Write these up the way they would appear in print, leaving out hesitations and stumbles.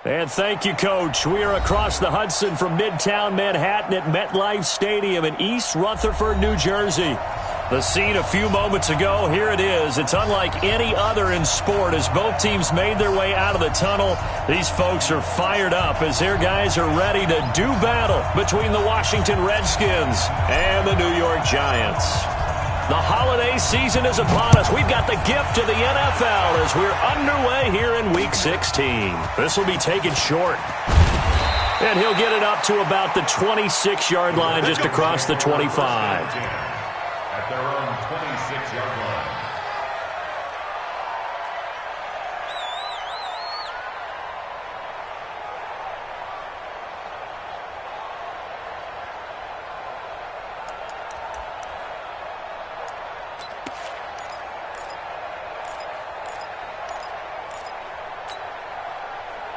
And thank you, Coach. We are across the Hudson from Midtown Manhattan at MetLife Stadium in East Rutherford, New Jersey. The scene a few moments ago, here it is. It's unlike any other in sport as both teams made their way out of the tunnel. These folks are fired up as their guys are ready to do battle between the Washington Redskins and the New York Giants. The holiday season is upon us. We've got the gift of the NFL as we're underway here in Week 16. This will be taken short. And he'll get it up to about the 26-yard line just across the 25. At their own 26-yard line.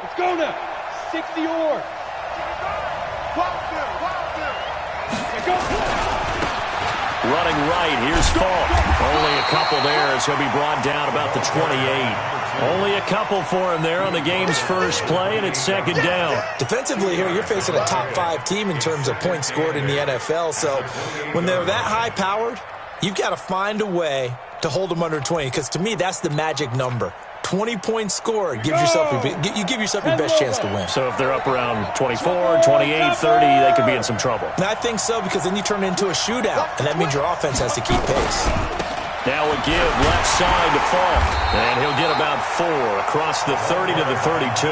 Let's go now. 60 yards. Running right, here's Falk. Only a couple there as he'll be brought down about the 28. Only a couple for him there on the game's first play, and it's second down. Defensively here, you're facing a top-5 team in terms of points scored in the NFL, so when they're that high-powered, you've got to find a way to hold them under 20, because to me, that's the magic number. 20 points scored, you give yourself your best chance to win. So if they're up around 24, 28, 30, they could be in some trouble. And I think so, because then you turn it into a shootout, and that means your offense has to keep pace. Now a give left side to Falk, and he'll get about 4 across the 30 to the 32.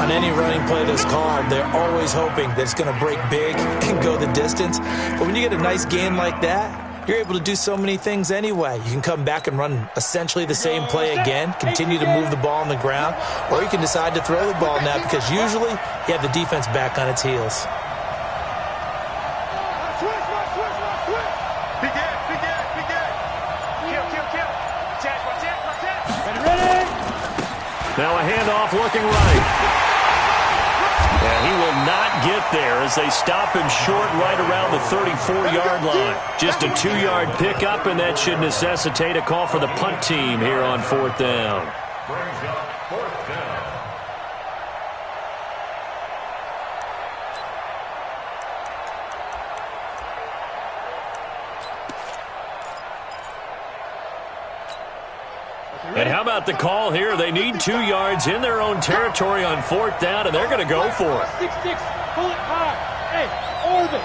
On any running play that's called, they're always hoping that it's going to break big and go the distance. But when you get a nice gain like that, you're able to do so many things anyway. You can come back and run essentially the same play again, continue to move the ball on the ground, or you can decide to throw the ball now because usually you have the defense back on its heels. Now a handoff looking right. And he will not get there as they stop him short right around the 34-yard line. Just a 2-yard pickup, and that should necessitate a call for the punt team here on 4th down. Brings up 4th down. And how about the call here? They need 2 yards in their own territory on 4th down, and they're going to go for it. 6-6, pull it high. Hey, orbit.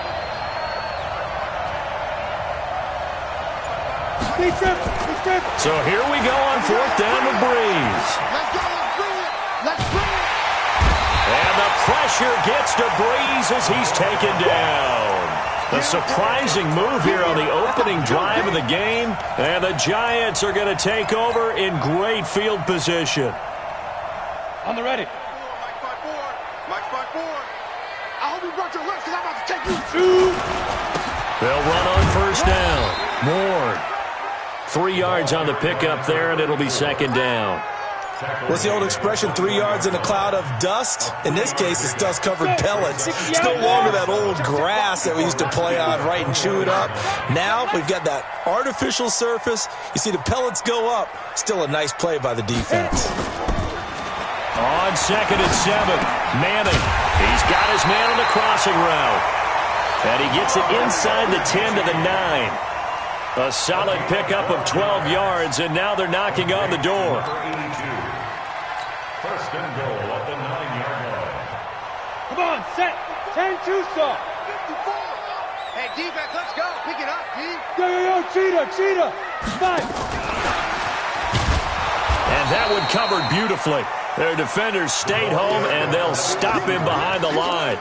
So here we go on 4th down with Breeze. Let's go, let's bring it. Let's bring it. And the pressure gets to Breeze as he's taken down. A surprising move here on the opening drive of the game, and the Giants are going to take over in great field position. On the ready. Mike 5-4. Mike 5-4. I hope you brought your lips because I'm about to take you. They'll run on 1st down. Moore. 3 yards on the pickup there, and it'll be 2nd down. What's the old expression, 3 yards in a cloud of dust? In this case, it's dust-covered pellets. It's no longer that old grass that we used to play on, right, and chew it up. Now we've got that artificial surface. You see the pellets go up. Still a nice play by the defense. On 2nd and 7, Manning. He's got his man on the crossing route. And he gets it inside the 10 to the 9. A solid pickup of 12 yards, and now they're knocking on the door. 1st and goal at the 9-yard line. Come on, set. 10-2 stop. 54. Hey, defense, let's go. Pick it up, D. Yo, cheetah. Fight. And that one covered beautifully. Their defenders stayed home, and they'll stop him behind the line.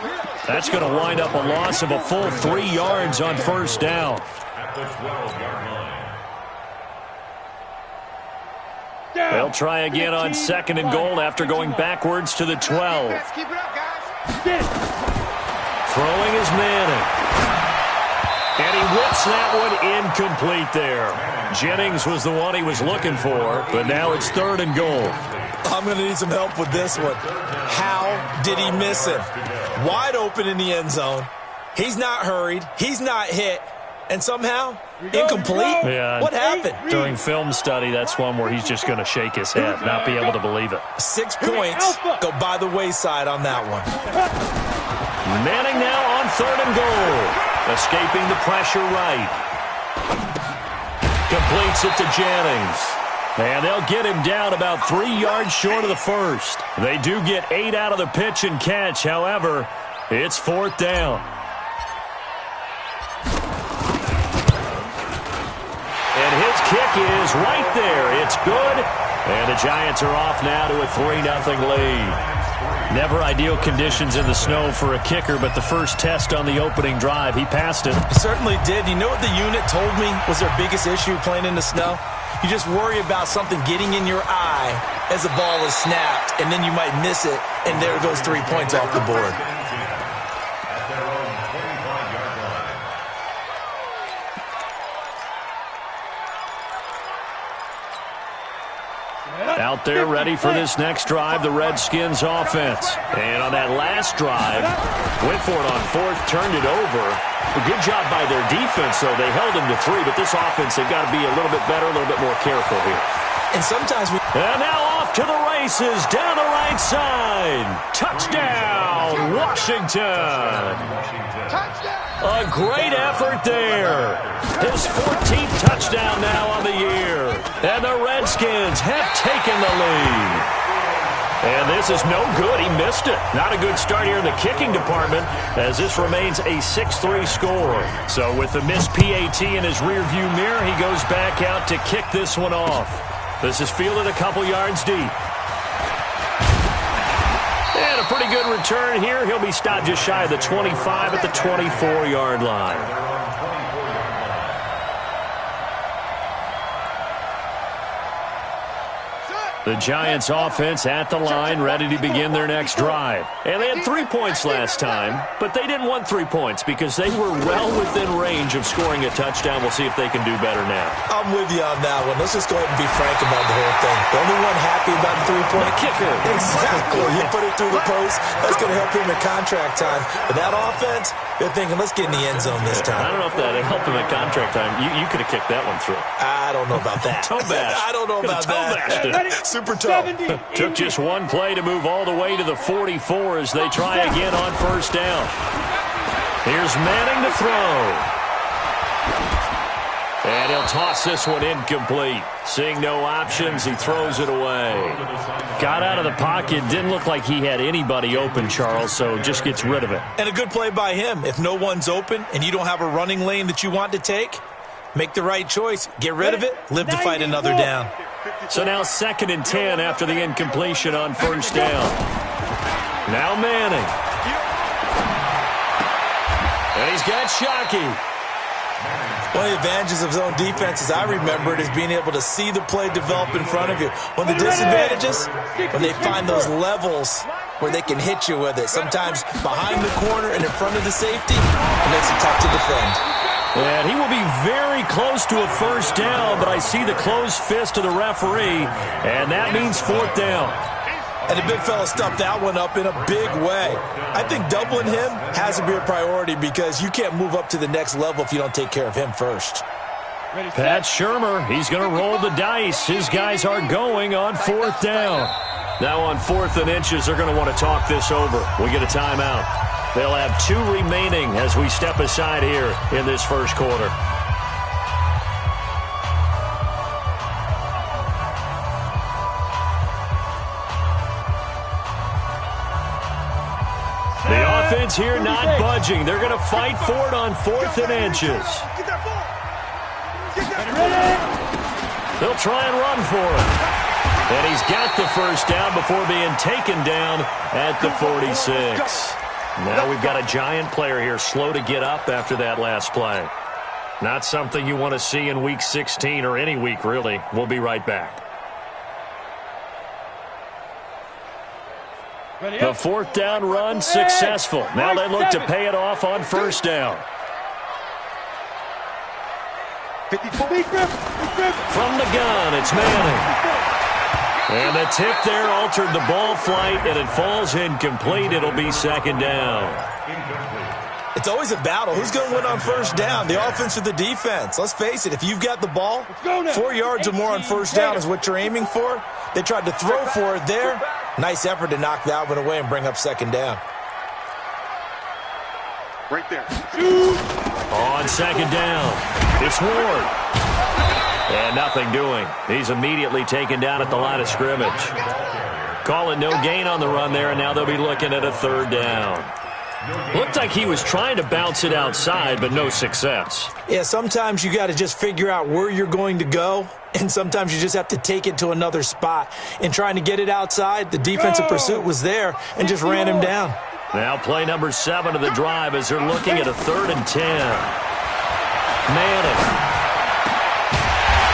That's going to wind up a loss of a full 3 yards on 1st down. At the 12-yard line. They'll try again on 2nd and goal after going backwards to the 12. Keep it up, guys. Throwing is Manning. And he whips that one incomplete there. Jennings was the one he was looking for, but now it's 3rd and goal. I'm going to need some help with this one. How did he miss it? Wide open in the end zone. He's not hurried. He's not hit. and somehow incomplete? Yeah. What happened? During film study, that's one where he's just going to shake his head, not be able to believe it. 6 points go by the wayside on that one. Manning now on 3rd and goal. Escaping the pressure right. Completes it to Jennings. And they'll get him down about 3 yards short of the first. They do get 8 out of the pitch and catch. However, it's 4th down. And his kick is right there. It's good. And the Giants are off now to a 3-0 lead. Never ideal conditions in the snow for a kicker, but the first test on the opening drive, he passed it. He certainly did. You know what the unit told me was their biggest issue playing in the snow? You just worry about something getting in your eye as the ball is snapped, and then you might miss it, and there goes 3 points off the board. At their own 25-yard line. Out there ready for this next drive, the Redskins offense. And on that last drive, went for it on 4th, turned it over. A good job by their defense, though. They held them to 3, but this offense, they've got to be a little bit better, a little bit more careful here. And sometimes And now off to the races, down the right side. Touchdown, Washington. A great effort there. His 14th touchdown now on the year. And the Redskins have taken the lead. And this is no good. He missed it. Not a good start here in the kicking department as this remains a 6-3 score. So with the missed PAT in his rearview mirror, he goes back out to kick this one off. This is fielded a couple yards deep. And a pretty good return here. He'll be stopped just shy of the 25 at the 24-yard line. The Giants offense at the line, ready to begin their next drive. And they had 3 points last time, but they didn't want 3 points because they were well within range of scoring a touchdown. We'll see if they can do better now. I'm with you on that one. Let's just go ahead and be frank about the whole thing. The only one happy about the 3-point kicker. Exactly. You put it through the post. That's going to help him in contract time. But that offense, they're thinking, let's get in the end zone this time. I don't know if that helped him at contract time. You could have kicked that one through. I don't know about that. Toe bash. I don't know about that. Super toe. Took just one play to move all the way to the 44 as they try again on 1st down. Here's Manning to throw. And he'll toss this one incomplete. Seeing no options, he throws it away. Got out of the pocket. Didn't look like he had anybody open, Charles, so just gets rid of it. And a good play by him. If no one's open and you don't have a running lane that you want to take, make the right choice. Get rid of it. Live to fight another down. So now 2nd and 10 after the incompletion on 1st down. Now Manning. And he's got Shockey. One of the advantages of his own defense, as I remember it, is being able to see the play develop in front of you. One of the disadvantages, when they find those levels where they can hit you with it. Sometimes behind the corner and in front of the safety, it makes it tough to defend. And he will be very close to a 1st down, but I see the closed fist of the referee, and that means 4th down. And the big fella stuffed that one up in a big way. I think doubling him has to be a priority because you can't move up to the next level if you don't take care of him first. Pat Shurmur, he's going to roll the dice. His guys are going on 4th down. Now on 4th and inches, they're going to want to talk this over. We get a timeout. They'll have 2 remaining as we step aside here in this first quarter. The offense here not budging. They're going to fight for it on 4th and inches. They'll try and run for it. And he's got the 1st down before being taken down at the 46. Now we've got a Giant player here slow to get up after that last play. Not something you want to see in Week 16 or any week, really. We'll be right back. The 4th down run successful. Now they look to pay it off on 1st down. From the gun, it's Manning. And the tip there altered the ball flight, and it falls incomplete. It'll be 2nd down. It's always a battle. Who's going to win on first down, the offense or the defense? Let's face it, if you've got the ball, 4 yards or more on first down is what you're aiming for. They tried to throw for it there. Nice effort to knock that one away and bring up second down. Right there. On second down, it's Ward. And nothing doing. He's immediately taken down at the line of scrimmage. Call it no gain on the run there, and now they'll be looking at a third down. Looked like he was trying to bounce it outside, but no success. Yeah, sometimes you got to just figure out where you're going to go, and sometimes you just have to take it to another spot. In trying to get it outside, the defensive pursuit was there and just ran him down. Now play number 7 of the drive as they're looking at a 3rd and 10. Manning.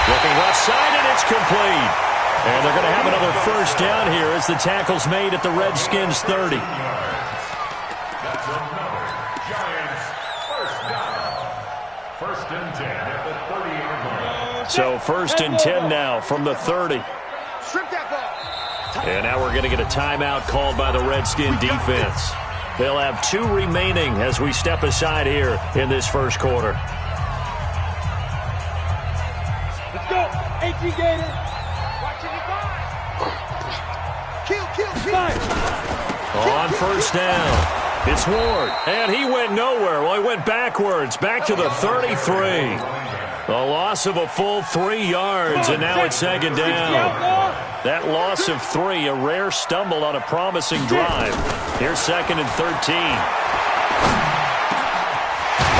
Looking left side, and it's complete. And they're going to have another first down here as the tackle's made at the Redskins' 30. That's another Giants first down. 1st and 10 at the 30-yard line. So 1st and 10 now from the 30. Strip that ball. And now we're going to get a timeout called by the Redskin defense. They'll have 2 remaining as we step aside here in this first quarter. Let's go. 18 Gators. Watching the Kill. On first down, it's Ward. And he went nowhere. Well, he went backwards, back to the 33. A loss of a full 3 yards, and now it's second down. That loss of 3, a rare stumble on a promising drive. Here's 2nd and 13.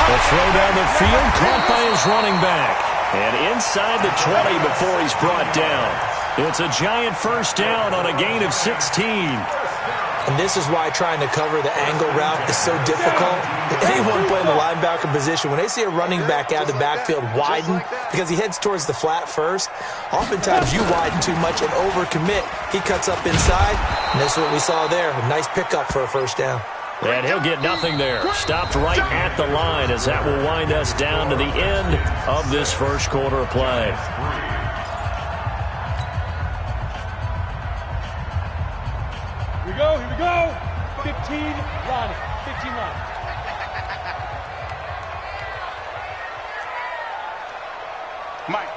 The throw down the field, caught by his running back. And inside the 20 before he's brought down. It's a Giant first down on a gain of 16. And this is why trying to cover the angle route is so difficult. Anyone playing the linebacker position, when they see a running back out of the backfield widen because he heads towards the flat first, oftentimes you widen too much and overcommit. He cuts up inside, and this is what we saw there. A nice pickup for a first down. And he'll get nothing there. Stopped right at the line as that will wind us down to the end of this first quarter of play. Here we go. 15 Ronnie. 15 Ronnie.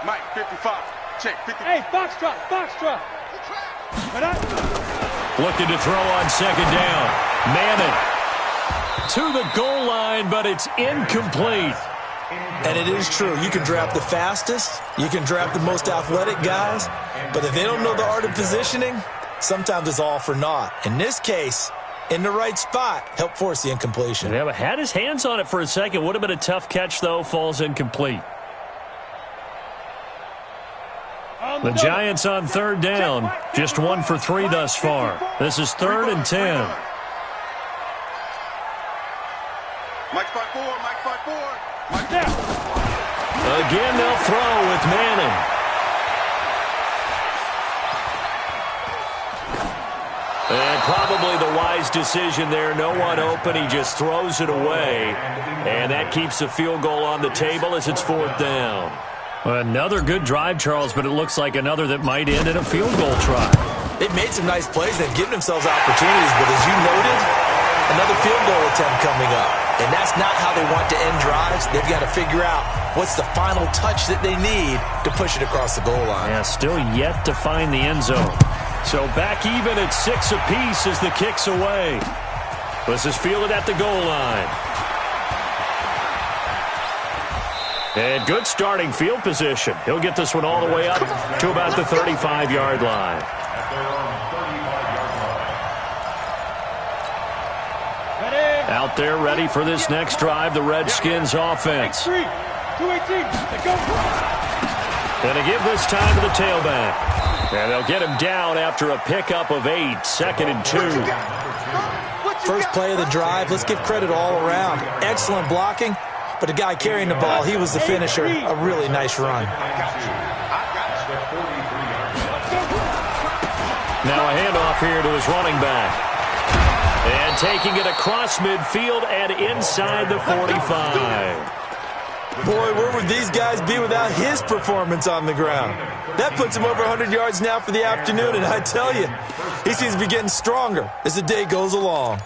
Mike, 55. Check, 50. Hey, Foxtrot. Looking to throw on second down. Manning to the goal line, but it's incomplete. And it is true. You can draft the fastest. You can draft the most athletic guys. But if they don't know the art of positioning, sometimes it's all for naught. In this case, in the right spot, helped force the incompletion. Yeah, but had his hands on it for a second. Would have been a tough catch, though. Falls incomplete. The Giants on third down. Just 1 for 3 thus far. This is 3rd and 10. Mike's by 4. Mike down. Again, they'll throw with Manning. And probably the wise decision there. No one open. He just throws it away. And that keeps the field goal on the table as it's 4th down. Another good drive, Charles, but it looks like another that might end in a field goal try. They've made some nice plays. They've given themselves opportunities, but as you noted, another field goal attempt coming up. And that's not how they want to end drives. They've got to figure out what's the final touch that they need to push it across the goal line. Yeah, still yet to find the end zone. So back even at 6 apiece as the kick's away. This is fielded at the goal line. And good starting field position. He'll get this one all the way up to about the 35-yard line. Out there ready for this next drive, the Redskins offense. 218. Let's go. Going to give this time to the tailback. And they'll get him down after a pickup of 8, 2nd and 2. First play of the drive, let's give credit all around. Excellent blocking, but the guy carrying the ball, he was the finisher. A really nice run. Now a handoff here to his running back. And taking it across midfield and inside the 45. Boy, where would these guys be without his performance on the ground? That puts him over 100 yards now for the afternoon, and I tell you, he seems to be getting stronger as the day goes along.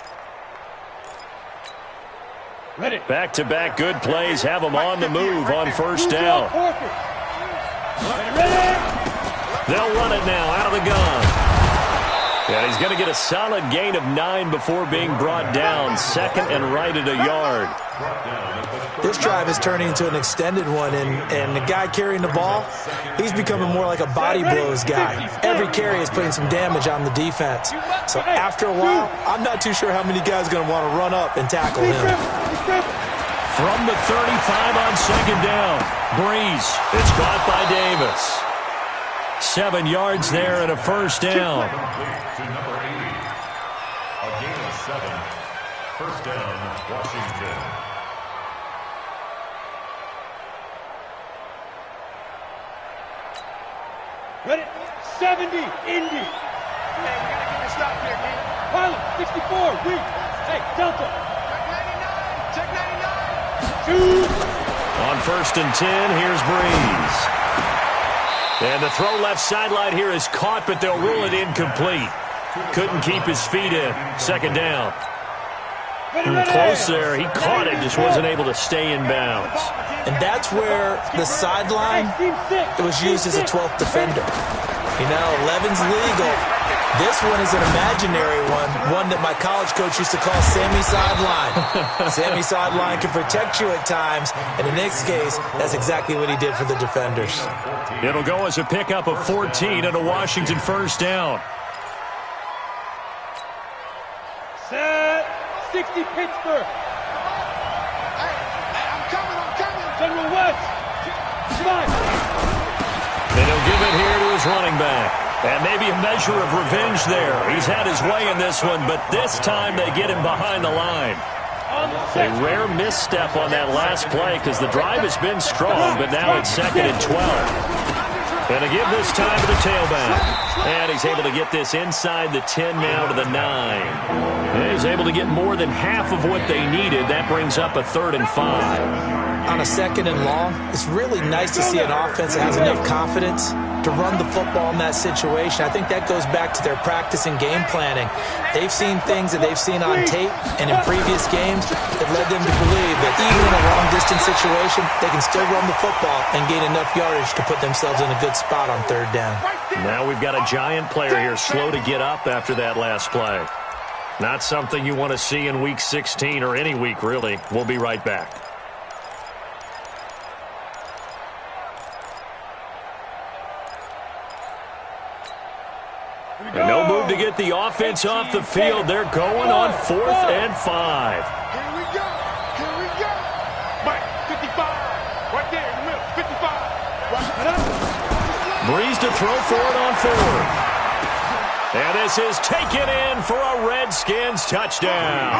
Back-to-back good plays have them on the move on first down. They'll run it now out of the gun. And he's going to get a solid gain of 9 before being brought down. Second and right at a yard. This drive is turning into an extended one, and the guy carrying the ball, he's becoming more like a body blows guy. Every carry is putting some damage on the defense. So after a while, I'm not too sure how many guys are going to want to run up and tackle him. From the 35 on second down, Breeze. It's caught by Davis. 7 yards there and a first down. To number 80. A gain of 7. First down, Washington. Ready? 70, Indy. Man, we gotta get this stop here, man. Pilot, 64, weak. Hey, Delta. Check 99. On first and 10, here's Breeze. And the throw left sideline here is caught, but they'll rule it incomplete. Couldn't keep his feet in. Second down. Close there. He caught it, just wasn't able to stay in bounds. And that's where the sideline, it was used as a 12th defender. You know, 11's legal. This one is an imaginary one that my college coach used to call Sammy Sideline. Sammy Sideline can protect you at times, and in this case, that's exactly what he did for the defenders. It'll go as a pickup of 14 and a Washington first down. Set. 60, Pittsburgh. Hey, I'm coming. General West. Come on. And he'll give it here to his running back. And maybe a measure of revenge there. He's had his way in this one, but this time they get him behind the line. A rare misstep on that last play because the drive has been strong, but now it's second and 12. And to give this time to the tailback. And he's able to get this inside the 10 now to the 9. And he's able to get more than half of what they needed. That brings up a 3rd and 5. On a second and long, it's really nice to see an offense that has enough confidence to run the football in that situation. I think that goes back to their practice and game planning. They've seen things that they've seen on tape and in previous games that led them to believe that even in a long-distance situation, they can still run the football and gain enough yardage to put themselves in a good spot on third down. Now we've got a giant player here slow to get up after that last play. Not something you want to see in Week 16 or any week, really. We'll be right back. And no move to get the offense off the field. They're going on 4th and 5. Here we go. Mike, 55. Right there in the middle. 55. Breeze to throw for it on 4th. And this is taken in for a Redskins touchdown.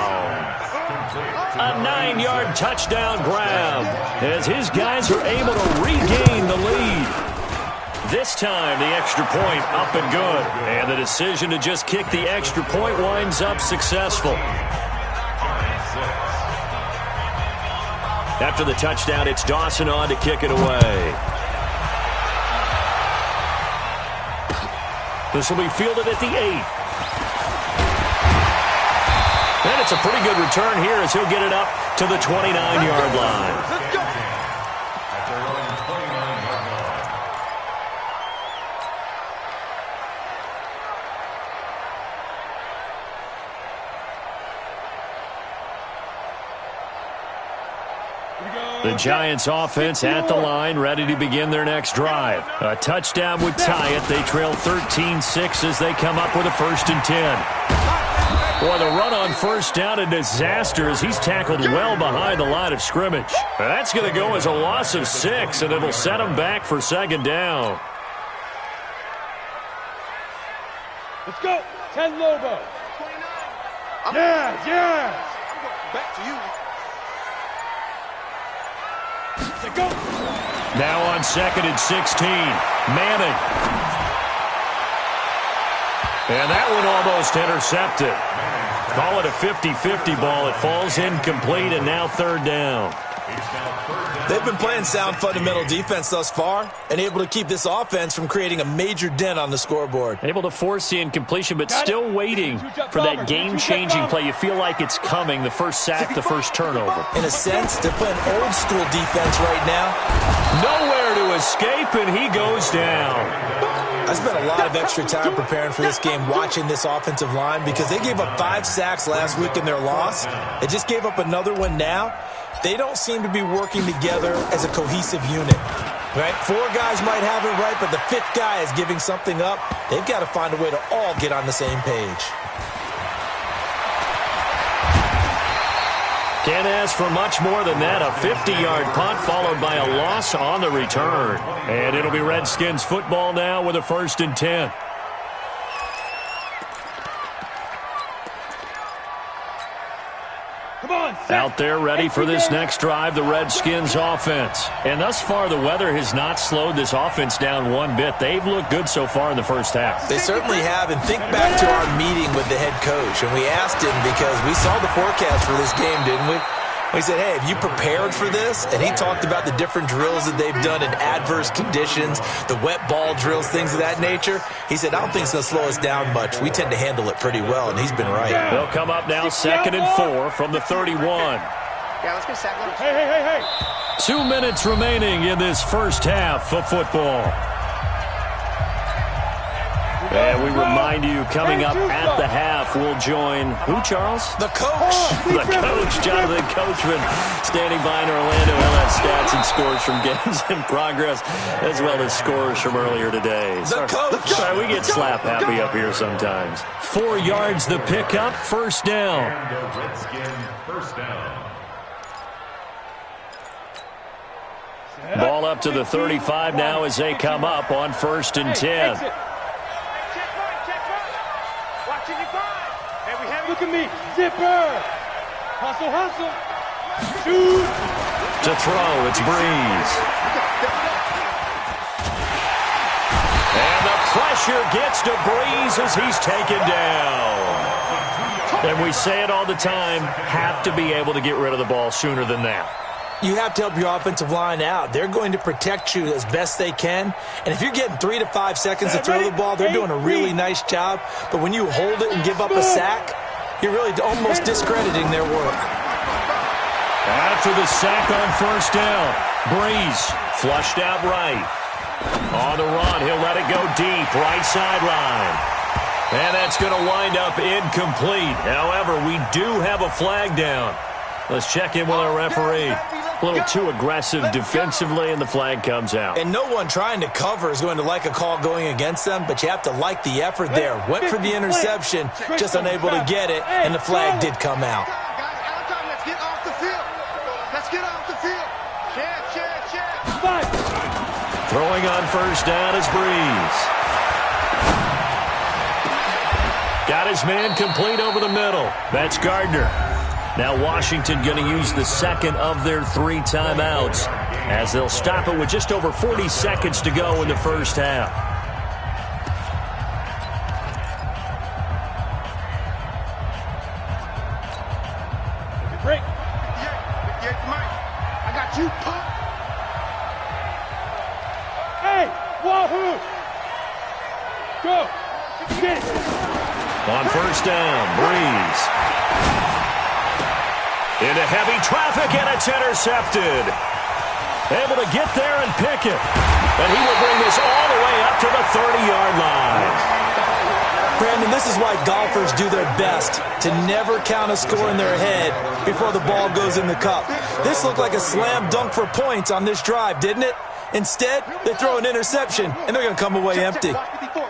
A 9-yard touchdown grab as his guys are able to regain the lead. This time, the extra point up and good. And the decision to just kick the extra point winds up successful. After the touchdown, it's Dawson on to kick it away. This will be fielded at the 8. And it's a pretty good return here as he'll get it up to the 29-yard line. Let's go. The Giants offense at the line, ready to begin their next drive. A touchdown would tie it. They trail 13-6 as they come up with a 1st and 10. Boy, the run on first down, a disaster as he's tackled well behind the line of scrimmage. That's going to go as a loss of 6, and it'll set them back for second down. Let's go. 10 Lobo. 29. Yes. Back to you. Go. Now on 2nd and 16, Manning. And that one almost intercepted. Call it a 50-50 ball. It falls incomplete, and now third down. They've been playing sound fundamental defense thus far and able to keep this offense from creating a major dent on the scoreboard. Able to force the incompletion, but still waiting for that game-changing play. You feel like it's coming, the first sack, the first turnover. In a sense, they're playing old-school defense right now. Nowhere to escape, and he goes down. I spent a lot of extra time preparing for this game watching this offensive line because they gave up 5 sacks last week in their loss. They just gave up another one now. They don't seem to be working together as a cohesive unit. Right? 4 guys might have it right, but the 5th guy is giving something up. They've got to find a way to all get on the same page. Can't ask for much more than that. A 50-yard punt followed by a loss on the return. And it'll be Redskins football now with a 1st and 10. Out there ready for this next drive, the Redskins offense. And thus far, the weather has not slowed this offense down one bit. They've looked good so far in the first half. They certainly have. And think back to our meeting with the head coach. And we asked him because we saw the forecast for this game, didn't we? We said, hey, have you prepared for this? And he talked about the different drills that they've done in adverse conditions, the wet ball drills, things of that nature. He said, I don't think it's going to slow us down much. We tend to handle it pretty well, and he's been right. They'll come up now 2nd and 4 from the 31. Yeah, let's get second. Hey. 2 minutes remaining in this first half of football. And we remind you, coming up at the half, we'll join who, Charles? The coach. The coach, Jonathan Coachman, standing by in Orlando. He'll have stats and scores from games in progress, as well as scores from earlier today. The coach. Sorry, we get slap happy up here sometimes. 4 yards the pickup, 1st down. And Redskins first down. Ball up to the 35 now as they come up on 1st and 10. Look at me. Zipper. Hustle. Shoot. To throw, it's Breeze. And the pressure gets to Breeze as he's taken down. And we say it all the time, have to be able to get rid of the ball sooner than that. You have to help your offensive line out. They're going to protect you as best they can. And if you're getting 3 to 5 seconds to throw the ball, they're doing a really nice job. But when you hold it and give up a sack, you're really almost discrediting their work. After the sack on 1st down, Breeze flushed out right. On the run, he'll let it go deep, right sideline. And that's going to wind up incomplete. However, we do have a flag down. Let's check in with our referee. A little too aggressive defensively, and the flag comes out. And no one trying to cover is going to like a call going against them, but you have to like the effort there. Went for the interception, just unable to get it, and the flag did come out. Let's get off the field. Let's get off the field. Check. Throwing on 1st down is Breeze. Got his man complete over the middle. That's Gardner. Now Washington going to use the 2nd of their 3 timeouts as they'll stop it with just over 40 seconds to go in the first half. Break. Yeah, Mike. I got you, punk. Hey, wahoo. Go. Get it. On 1st down, Breeze. Into heavy traffic, and it's intercepted. Able to get there and pick it. And he will bring this all the way up to the 30-yard line. Brandon, this is why golfers do their best to never count a score in their head before the ball goes in the cup. This looked like a slam dunk for points on this drive, didn't it? Instead, they throw an interception, and they're going to come away empty.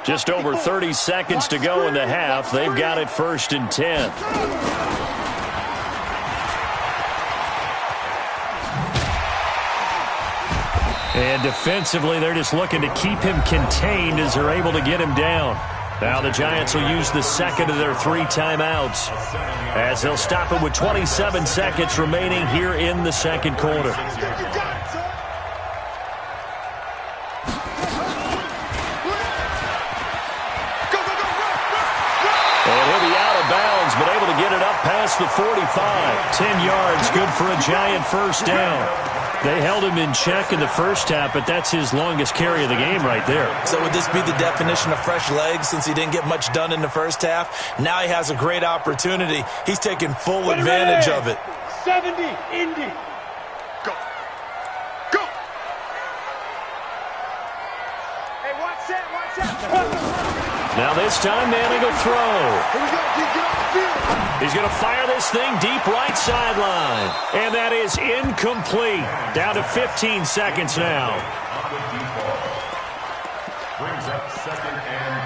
Just over 30 seconds to go in the half. They've got it 1st and 10. And defensively, they're just looking to keep him contained as they're able to get him down. Now the Giants will use the 2nd of their 3 timeouts as they'll stop it with 27 seconds remaining here in the 2nd quarter. And he'll be out of bounds has been able to get it up past the 45. 10 yards, good for a Giant first down. They held him in check in the first half, but that's his longest carry of the game right there. So would this be the definition of fresh legs since he didn't get much done in the first half? Now he has a great opportunity. He's taking full advantage of it. 70, Indy. Go. Go. Hey, watch that. Now this time, Manning will throw. Here we go. Get off the field. He's going to fire this thing deep right sideline. And that is incomplete. Down to 15 seconds now. On the deep ball. Brings up 2nd and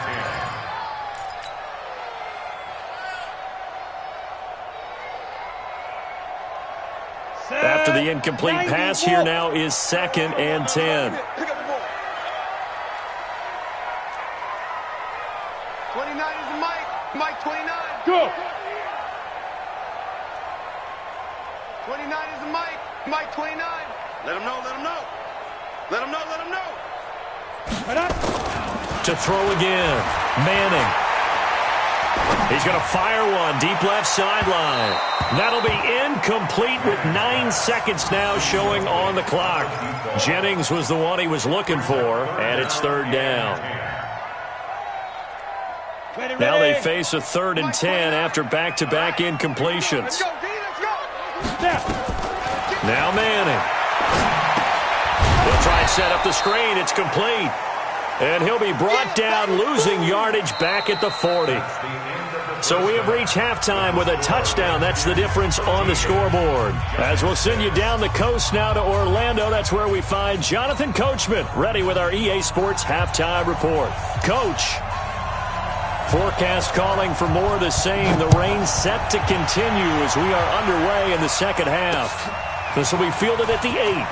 10. After the incomplete pass, here now is 2nd and 10. Pick up the ball. 29 is Mike. Mike 29. Go. 29 is Mike. Mike 29. Let him know. Let him know. Let him know. Let him know. Right up. To throw again. Manning. He's going to fire one deep left sideline. That'll be incomplete with 9 seconds now showing on the clock. Jennings was the one he was looking for, and it's 3rd down. Now they face a 3rd and 10 after back-to-back incompletions. Let's go, D. Let's go. Now Manning. He'll try and set up the screen. It's complete. And he'll be brought down, losing yardage back at the 40. So we have reached halftime with a touchdown. That's the difference on the scoreboard. As we'll send you down the coast now to Orlando, that's where we find Jonathan Coachman, ready with our EA Sports halftime report. Coach. Forecast calling for more of the same. The rain set to continue as we are underway in the second half. This will be fielded at the 8.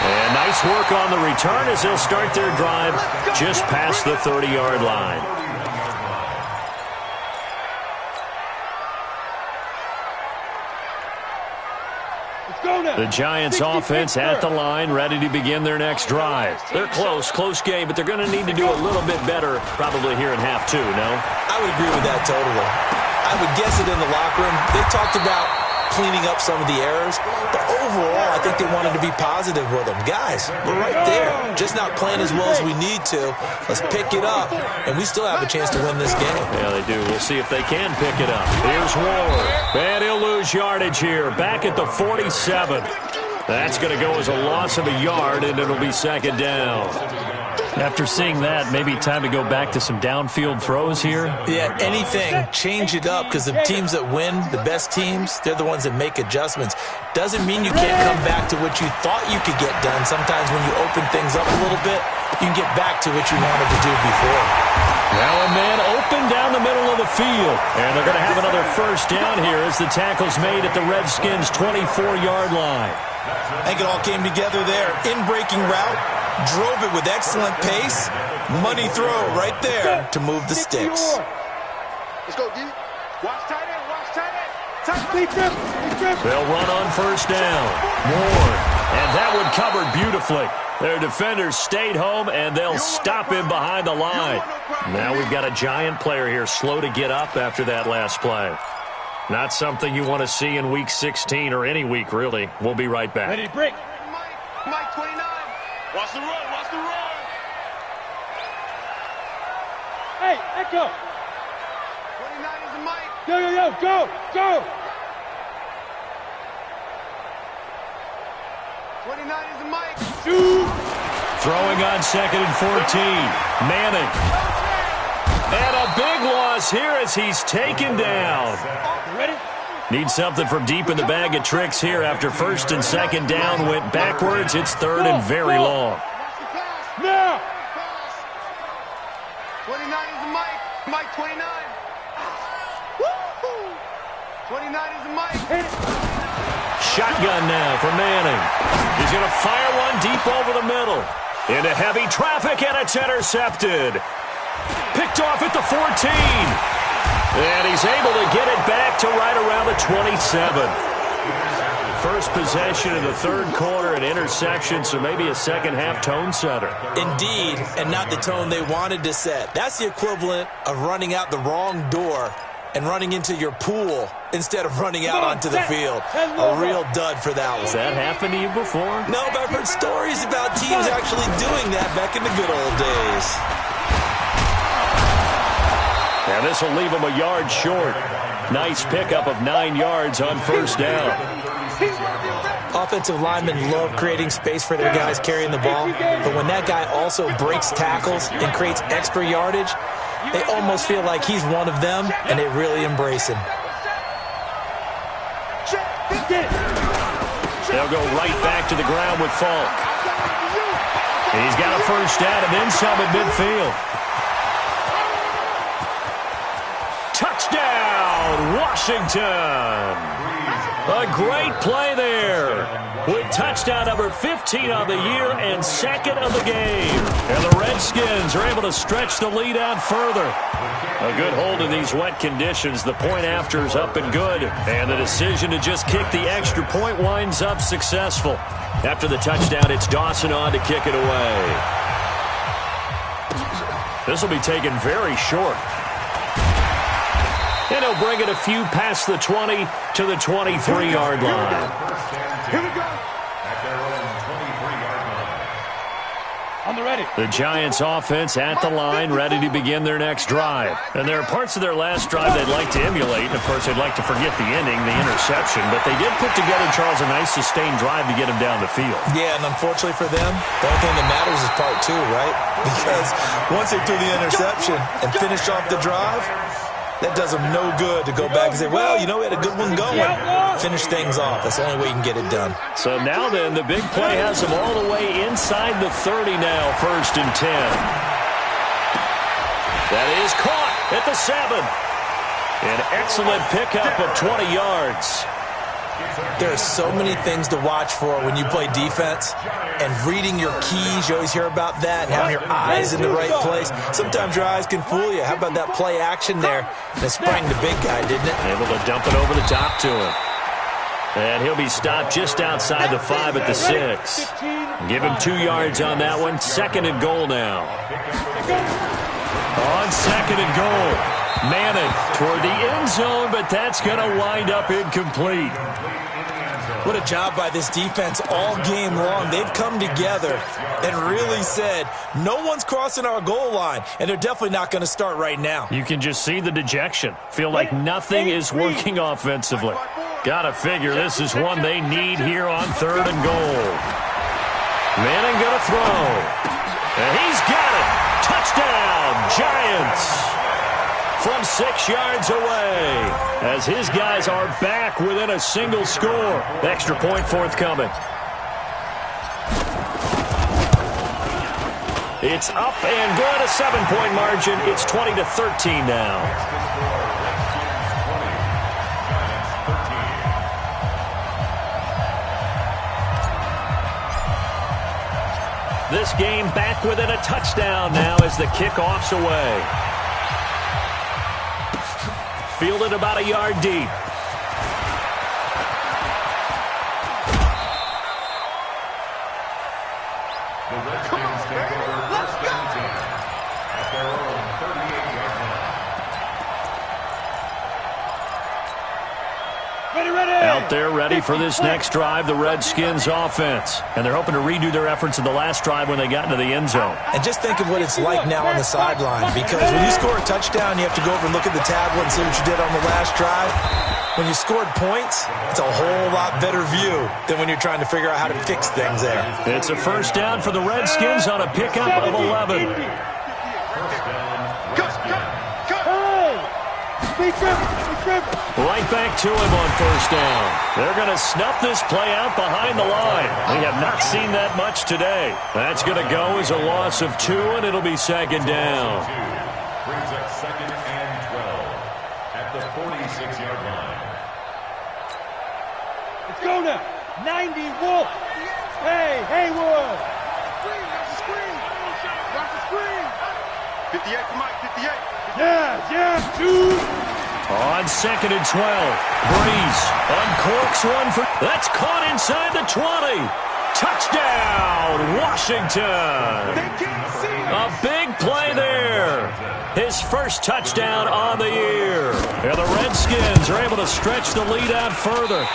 And nice work on the return as they'll start their drive just past the 30-yard line. The Giants offense at the line, ready to begin their next drive. They're close game, but they're going to need to do a little bit better probably here in half 2, no? I would agree with that totally. I would guess it in the locker room. They talked about cleaning up some of the errors, but overall, I think they wanted to be positive with them. Guys, we're right there, just not playing as well as we need to. Let's pick it up, and we still have a chance to win this game. Yeah, they do. We'll see if they can pick it up. Here's Ward, and he'll lose yardage here, back at the 47. That's going to go as a loss of a yard, and it'll be 2nd down. After seeing that, maybe time to go back to some downfield throws here? Yeah, anything. Change it up, because the teams that win, the best teams, they're the ones that make adjustments. Doesn't mean you can't come back to what you thought you could get done. Sometimes when you open things up a little bit, you can get back to what you wanted to do before. Now a man open down the middle of the field. And they're going to have another first down here as the tackle's made at the Redskins' 24-yard line. I think it all came together there. In-breaking route, drove it with excellent pace. Money throw right there to move the sticks. Let's go, D. Watch tight end. Watch tight end. They'll run on first down. Ward. And that one covered beautifully. Their defenders stayed home, and they'll stop him behind the line. Now we've got a Giant player here slow to get up after that last play. Not something you want to see in Week 16 or any week, really. We'll be right back. Ready, break. Mike 29. Watch the run. Watch the run. Hey, Echo. 29 is a Mike. Yo, go. 29 is a Mike. Shoot. Throwing on 2nd and 14. Manning. And a big loss here as he's taken down. Ready? Need something from deep in the bag of tricks here after 1st and 2nd down went backwards. It's 3rd and very long. Watch the pass. Now. Pass. 29 is a Mike. Mike 29. Woo-hoo. 29 is a Mike. Shotgun now for Manning. He's going to fire one deep over the middle. Into heavy traffic, and it's intercepted. Picked off at the 14. And he's able to get it back to right around the 27. first possession of the third quarter, an interception, so maybe a second-half tone setter. Indeed, and not the tone they wanted to set. That's the equivalent of running out the wrong door and running into your pool instead of running out onto the field. A real dud for that one. Has that happened to you before? No, but I've heard stories about teams actually doing that back in the good old days. And this will leave them a yard short. Nice pickup of 9 yards on first down. Offensive linemen love creating space for their guys carrying the ball, but when that guy also breaks tackles and creates extra yardage, they almost feel like he's one of them, and they really embrace him. They'll go right back to the ground with Falk. He's got a first down and then some at midfield. Touchdown, Washington! A great play there with touchdown number 15 on the year and second of the game. And the Redskins are able to stretch the lead out further. A good hold in these wet conditions. The point after is up and good. And the decision to just kick the extra point winds up successful. After the touchdown, it's Dawson on to kick it away. This will be taken very short. And he'll bring it a few past the 20 to the 23-yard line. Here we go. On the ready. The Giants offense at the line, ready to begin their next drive. And there are parts of their last drive they'd like to emulate. And, of course, they'd like to forget the ending, the interception. But they did put together, Charles, a nice sustained drive to get him down the field. Yeah, and unfortunately for them, the only thing that matters is part 2, right? Because once they threw the interception and finished off the drive, that does them no good to go back and say, well, you know, we had a good one going. Finish things off. That's the only way you can get it done. So now then, the big play has them all the way inside the 30 now, 1st and 10. That is caught at the 7. An excellent pickup of 20 yards. There are so many things to watch for when you play defense, and reading your keys, you always hear about that, and having your eyes in the right place. Sometimes your eyes can fool you. How about that play action there? That sprang the big guy, didn't it? Able to dump it over the top to him. And he'll be stopped just outside the 5 at the 6. Give him 2 yards on that one. 2nd and goal now. On 2nd and goal. Manning toward the end zone, but that's going to wind up incomplete. What a job by this defense all game long. They've come together and really said, no one's crossing our goal line, and they're definitely not going to start right now. You can just see the dejection. Feel like nothing is working offensively. Gotta figure this is one they need here on 3rd and goal. Manning going to throw. And he's got it. Touchdown, Giants. From 6 yards away, as his guys are back within a single score. Extra point forthcoming. It's up and good, a 7-point margin. It's 20-13 now. This game back within a touchdown now as the kickoff's away. Fielded about a yard deep. The Redskins take over 1st and 10 at their own 38-yard line. Ready. Out there ready for this next drive, the Redskins offense. And they're hoping to redo their efforts in the last drive when they got into the end zone. And just think of what it's like now on the sideline, because when you score a touchdown, you have to go over and look at the tablet and see what you did on the last drive. When you scored points, it's a whole lot better view than when you're trying to figure out how to fix things there. It's a first down for the Redskins on a pickup of 11. Right back to him on first down. They're going to snuff this play out behind the line. We have not seen that much today. That's going to go as a loss of 2, and it'll be 2nd down. Brings up 2nd and 12 at the 46-yard line. Let's go now. 90 Wolf. Hey, Haywood. Screen. Watch the screen. 58 for Mike, 58. Yeah, 2. On 2nd and 12, Breeze uncorks one for... That's caught inside the 20. Touchdown, Washington. A big play there. His first touchdown on the year. And the Redskins are able to stretch the lead out further.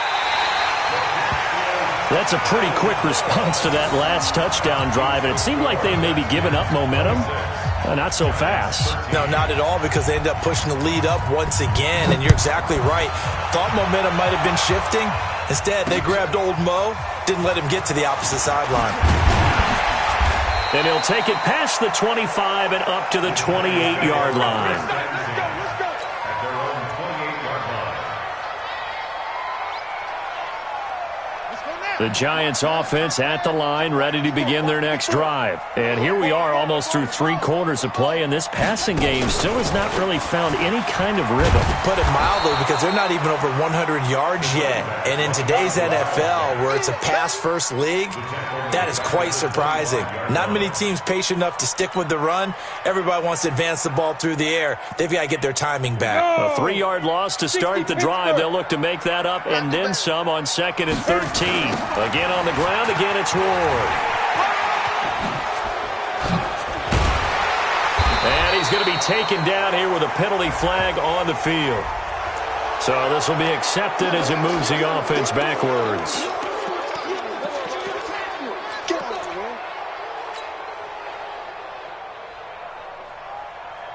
That's a pretty quick response to that last touchdown drive, and it seemed like they may be giving up momentum. Not so fast. No, not at all, because they end up pushing the lead up once again, and you're exactly right. Thought momentum might have been shifting. Instead, they grabbed old Mo, didn't let him get to the opposite sideline. And he'll take it past the 25 and up to the 28-yard line. The Giants offense at the line, ready to begin their next drive. And here we are almost through 3 quarters of play, and this passing game still has not really found any kind of rhythm. Put it mildly, because they're not even over 100 yards yet. And in today's NFL, where it's a pass-first league, that is quite surprising. Not many teams patient enough to stick with the run. Everybody wants to advance the ball through the air. They've got to get their timing back. A 3-yard loss to start the drive. They'll look to make that up and then some on 2nd and 13. Again on the ground, again it's Ward. And he's going to be taken down here with a penalty flag on the field. So this will be accepted as it moves the offense backwards.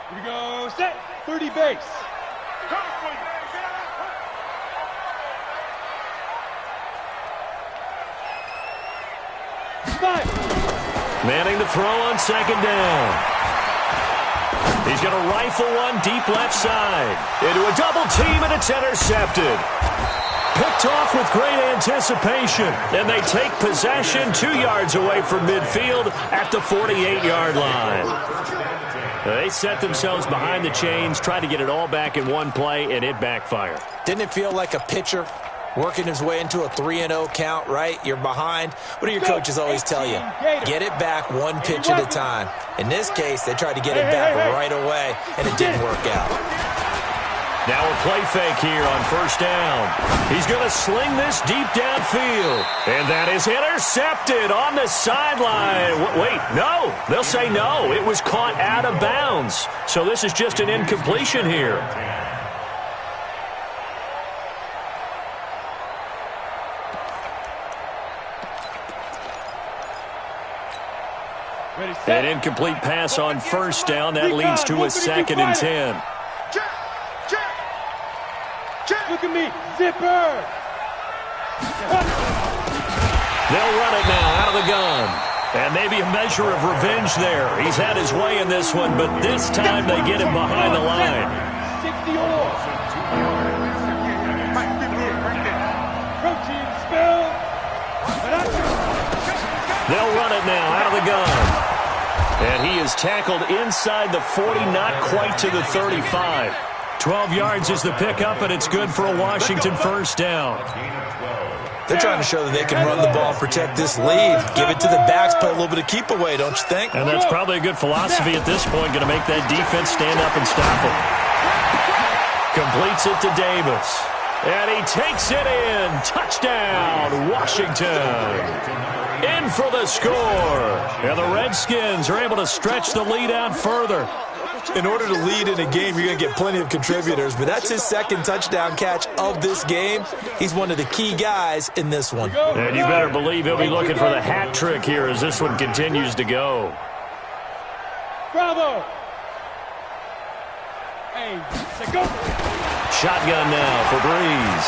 Here we go, set, 30 base. Manning the throw on 2nd down. He's going to rifle one deep left side. Into a double team, and it's intercepted. Picked off with great anticipation. And they take possession 2 yards away from midfield at the 48-yard line. They set themselves behind the chains, tried to get it all back in one play, and it backfired. Didn't it feel like a pitcher working his way into a 3-0 count, right? You're behind. What do your coaches always tell you? Get it back one pitch at a time. In this case, they tried to get it back right away, and it didn't work out. Now a play fake here on 1st down. He's going to sling this deep downfield. And that is intercepted on the sideline. Wait, no. They'll say no. It was caught out of bounds. So this is just an incompletion here. An incomplete pass on 1st down. That leads to a 2nd and 10. Look at me, zipper. They'll run it now out of the gun. And maybe a measure of revenge there. He's had his way in this one, but this time they get him behind the line. 60 all. Protein spill. They'll run it now out of the gun. And he is tackled inside the 40, not quite to the 35. 12 yards is the pickup, and it's good for a Washington 1st down. They're trying to show that they can run the ball and protect this lead. Give it to the backs, play a little bit of keep away, don't you think? And that's probably a good philosophy at this point, going to make that defense stand up and stop him. Completes it to Davis. And he takes it in. Touchdown, Washington. In for the score. And the Redskins are able to stretch the lead out further. In order to lead in a game, you're going to get plenty of contributors, but that's his 2nd touchdown catch of this game. He's one of the key guys in this one. And you better believe he'll be looking for the hat trick here as this one continues to go. Bravo. Hey, go. Shotgun now for Breeze.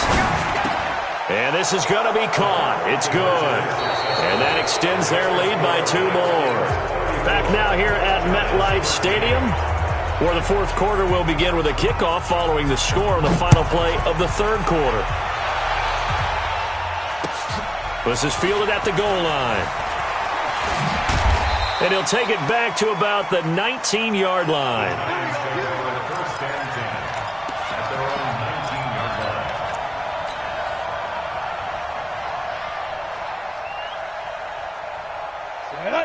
And this is going to be caught. It's good. And that extends their lead by 2 more. Back now here at MetLife Stadium, where the 4th quarter will begin with a kickoff following the score on the final play of the 3rd quarter. This is fielded at the goal line. And he'll take it back to about the 19-yard line.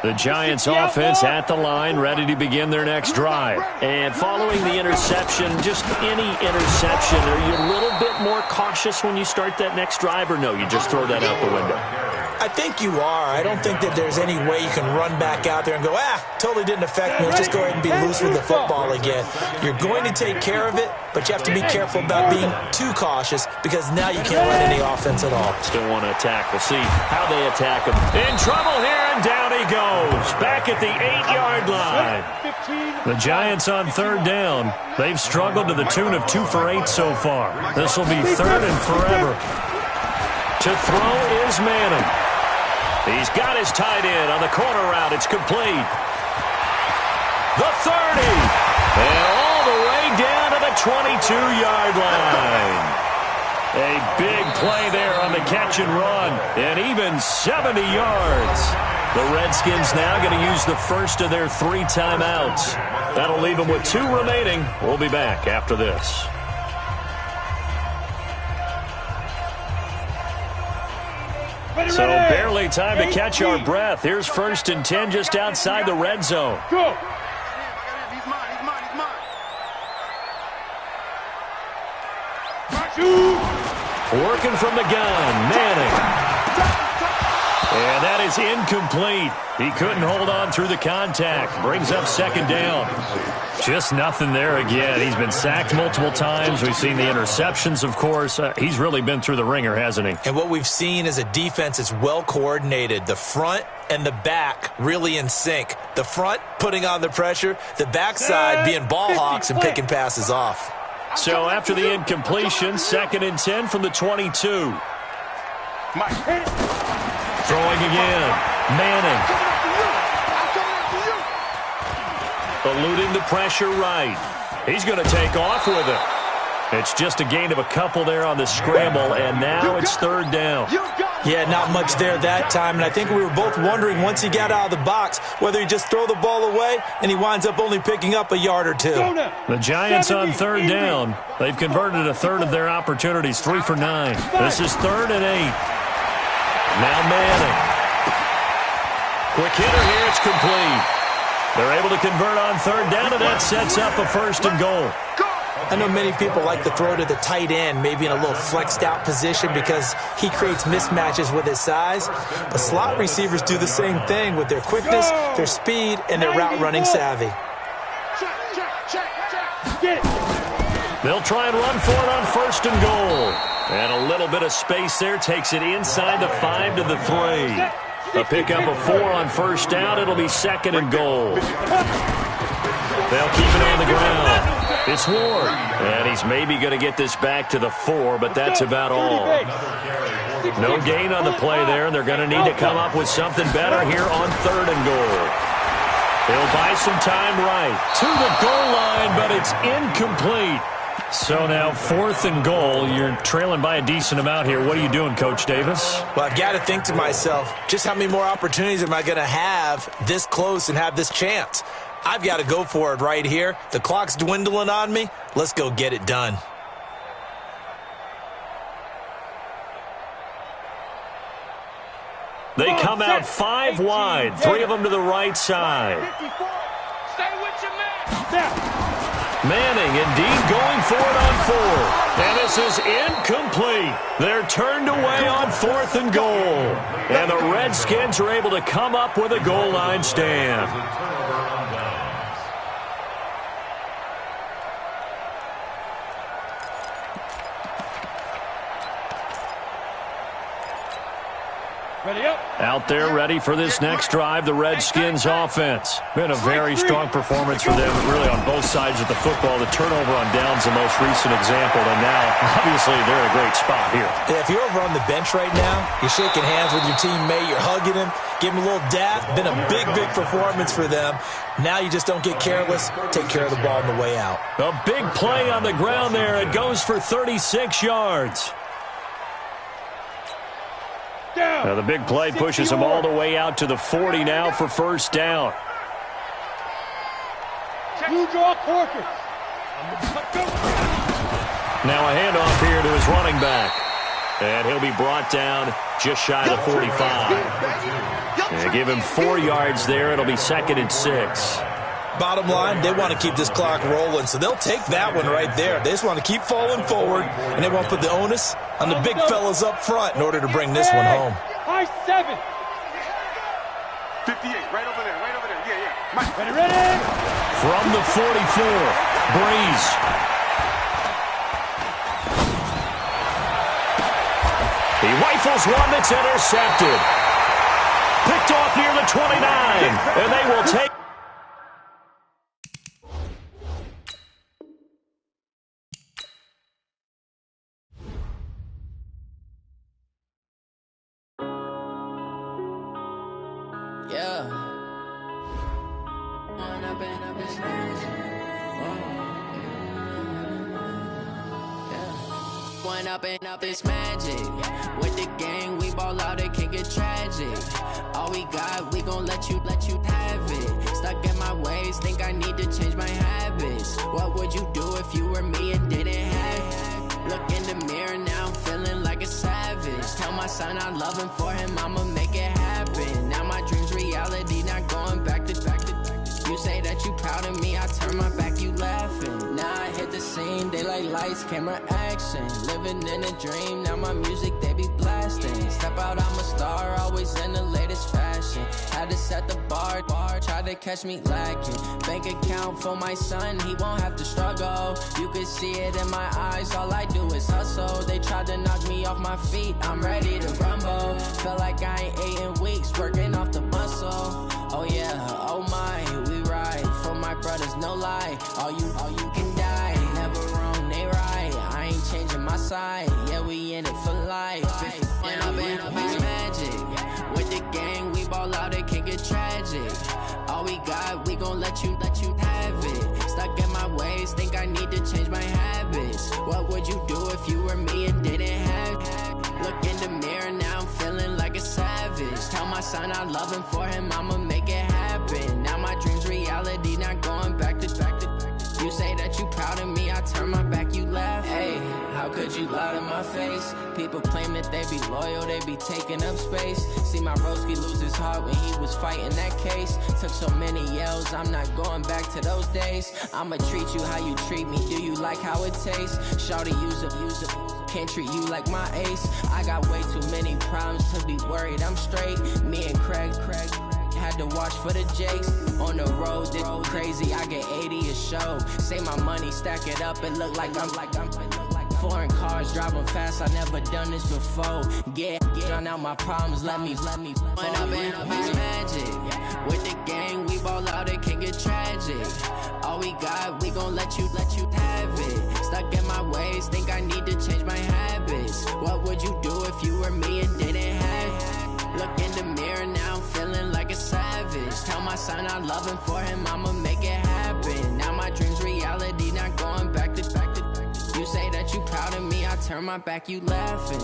The Giants offense at the line, ready to begin their next drive. And following the interception, just any interception, are you a little bit more cautious when you start that next drive, or no, you just throw that out the window? I think you are. I don't think that there's any way you can run back out there and go, totally didn't affect me. Let's just go ahead and be loose with the football again. You're going to take care of it, but you have to be careful about being too cautious because now you can't run any offense at all. Still want to attack. We'll see how they attack him. In trouble here, and down he goes. Back at the 8-yard line. The Giants on third down. They've struggled to the tune of 2 for 8 so far. This will be third and forever. To throw is Manning. He's got his tight end on the corner route. It's complete. The 30. And all the way down to the 22-yard line. A big play there on the catch and run. And even 70 yards. The Redskins now going to use the first of their 3 timeouts. That'll leave them with 2 remaining. We'll be back after this. So barely time to catch our breath. Here's 1st and 10 just outside the red zone. Go. He's mine. Working from the gun, Manning. And that is incomplete. He couldn't hold on through the contact. Brings up 2nd down. Just nothing there again. He's been sacked multiple times. We've seen the interceptions, of course. He's really been through the ringer, hasn't he? And what we've seen is a defense that's well coordinated. The front and the back really in sync. The front putting on the pressure. The backside being ball hawks and picking passes off. So after the incompletion, 2nd and 10 from the 22. Throwing again. Manning. Eluding the pressure right. He's going to take off with it. It's just a gain of a couple there on the scramble, and now it's 3rd down. Yeah, not much there that time, and I think we were both wondering once he got out of the box whether he just throw the ball away, and he winds up only picking up a yard or 2. The Giants on 3rd down. They've converted a third of their opportunities, 3 for 9. This is 3rd and 8. Now Manning. Quick hitter here, it's complete. They're able to convert on 3rd down, and that sets up a 1st and goal. I know many people like to throw to the tight end, maybe in a little flexed out position because he creates mismatches with his size. But slot receivers do the same thing with their quickness, their speed, and their route running savvy. They'll try and run for it on 1st and goal. And a little bit of space there takes it inside the 5 to the 3. A pickup of 4 on 1st down. It'll be 2nd and goal. They'll keep it on the ground. It's Ward. And he's maybe going to get this back to the 4, but that's about all. No gain on the play there, and they're going to need to come up with something better here on 3rd and goal. They'll buy some time right to the goal line, but it's incomplete. So now 4th and goal. You're trailing by a decent amount here. What are you doing, Coach Davis? Well, I've got to think to myself, just how many more opportunities am I going to have this close and have this chance? I've got to go for it right here. The clock's dwindling on me. Let's go get it done. They come out 5 wide, 3 of them to the right side. Stay with your man. Manning indeed going for it on 4th. And this is incomplete. They're turned away on 4th and goal. And the Redskins are able to come up with a goal line stand. Ready up. Out there ready for this next drive, the Redskins offense. Been a very strong performance for them, really on both sides of the football. The turnover on downs the most recent example, and now, obviously, they're in a great spot here. Yeah, if you're over on the bench right now, you're shaking hands with your teammate, you're hugging him, give him a little dap. Been a big, big performance for them. Now you just don't get careless. Take care of the ball on the way out. A big play on the ground there. It goes for 36 yards. Now the big play pushes him all the way out to the 40 now for 1st down. You draw Corker. Now a handoff here to his running back. And he'll be brought down just shy of the 45. They give him 4 yards there. It'll be 2nd and 6. Bottom line, they want to keep this clock rolling, so they'll take that one right there. They just want to keep falling forward, and they want to put the onus on the big fellas up front in order to bring this one home. High 7. 58, right over there, right over there. Yeah. Mike. Ready. From the 44, Breeze. He rifles one that's intercepted. Picked off near the 29, and they will take. Up it's magic. With the gang, we ball out, it can get tragic. All we got, we gon' let you have it. Stuck in my ways, think I need to change my habits. What would you do if you were me and didn't have it? Look in the mirror, now I'm feeling like a savage. Tell my son I love him, for him I'ma make it happen. Now my dream's reality, not going back to. You say that you proud of me, I turn my back, you laughing. Now I hit the scene, they like lights, camera, action. Living in a dream, now my music, they be blasting. Step out, I'm a star, always in the latest fashion. Had to set the bar, try to catch me lacking. Bank account for my son, he won't have to struggle. You can see it in my eyes, all I do is hustle. They tried to knock me off my feet, I'm ready to rumble. Feel like I ain't ate in weeks, working off the muscle. Oh yeah, oh my, we ride for my brothers, no lie. All you can die, never wrong, they right. I ain't changing my side, yeah, we in it for life. When I've been up, it's magic. With the gang, we ball out, it can get tragic. All we got, we gon' let you have it. Stuck in my ways, think I need to change my habits. What would you do if you were me and didn't have it? Look in the mirror, now I'm feeling like a savage. Tell my son I love him, for him I'ma make it happen. Now my dream's reality, not going back to. You say that you proud of me, I turn my back, you laugh. Hey, how could you lie to my face? People claim that they be loyal, they be taking up space. See my broski lose his heart when he was fighting that case. Took so many yells, I'm not going back to those days. I'ma treat you how you treat me, do you like how it tastes? Shawty, use it, can't treat you like my ace. I got way too many problems to be worried, I'm straight. Me and Craig had to watch for the Jakes. On the road, this crazy, I get 80 a show. Say my money, stack it up, it look like I'm foreign cars, driving fast, I never done this before. Drown out my problems, let me. When I've been up, it's magic. With the gang, we ball out, it can get tragic. All we got, we gon' let you have it. Stuck in my ways, think I need to change my habits. What would you do if you were me and didn't have it? Look in the mirror, now I'm feeling like a savage. Tell my son I love him, for him I'ma make it happen. Now my dream's reality, not going back to. You say that you proud of me, I turn my back, you laughing.